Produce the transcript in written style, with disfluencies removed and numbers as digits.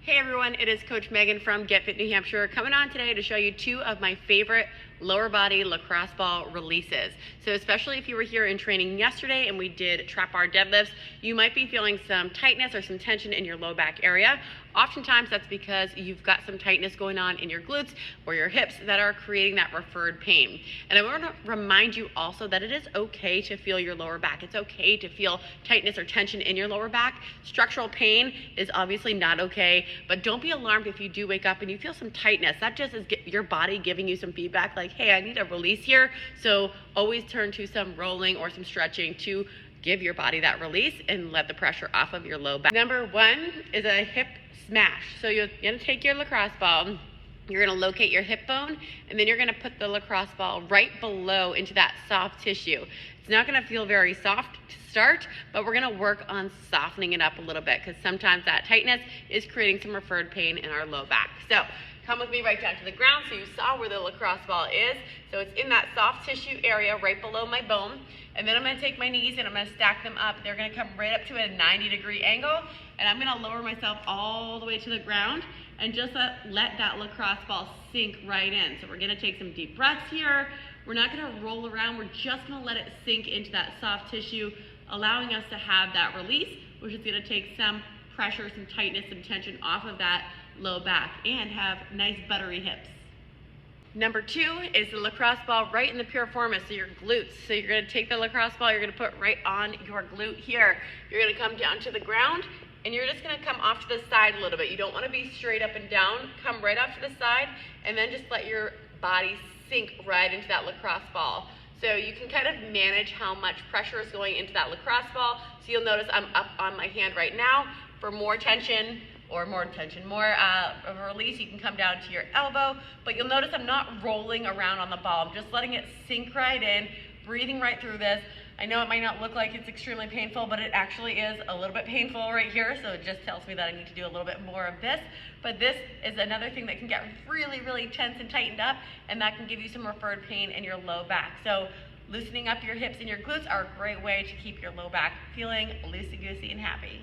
Hey everyone, it is Coach Megan from Get Fit New Hampshire coming on today to show you two of my favorite lower body lacrosse ball releases. So especially if you were here in training yesterday and we did trap bar deadlifts, you might be feeling some tightness or some tension in your low back area. Oftentimes that's because you've got some tightness going on in your glutes or your hips that are creating that referred pain. And I want to remind you also that it is okay to feel your lower back. It's okay to feel tightness or tension in your lower back. Structural pain is obviously not okay, but don't be alarmed if you do wake up and you feel some tightness. That just is your body giving you some feedback like, hey, I need a release here. So always turn to some rolling or some stretching to give your body that release and let the pressure off of your low back. Number one is a hip smash. So you're gonna take your lacrosse ball, you're gonna locate your hip bone, and then you're gonna put the lacrosse ball right below into that soft tissue. It's not gonna feel very soft to start, but we're gonna work on softening it up a little bit because sometimes that tightness is creating some referred pain in our low back. So come with me right down to the ground so you saw where the lacrosse ball is. So it's in that soft tissue area right below my bone. And then I'm gonna take my knees and I'm gonna stack them up. They're gonna come right up to a 90-degree angle. And I'm gonna lower myself all the way to the ground and just let that lacrosse ball sink right in. So we're gonna take some deep breaths here. We're not gonna roll around. We're just gonna let it sink into that soft tissue, allowing us to have that release, which is gonna take some pressure, some tightness, some tension off of that low back and have nice buttery hips. Number two is the lacrosse ball right in the piriformis, so your glutes. So you're gonna take the lacrosse ball, you're gonna put right on your glute here. You're gonna come down to the ground and you're just gonna come off to the side a little bit. You don't wanna be straight up and down. Come right off to the side and then just let your body sink right into that lacrosse ball. So you can kind of manage how much pressure is going into that lacrosse ball. So you'll notice I'm up on my hand right now. For more tension, of a release, you can come down to your elbow, but you'll notice I'm not rolling around on the ball. I'm just letting it sink right in, breathing right through this. I know it might not look like it's extremely painful, but it actually is a little bit painful right here, so it just tells me that I need to do a little bit more of this. But this is another thing that can get really, really tense and tightened up, and that can give you some referred pain in your low back. So loosening up your hips and your glutes are a great way to keep your low back feeling loosey-goosey and happy.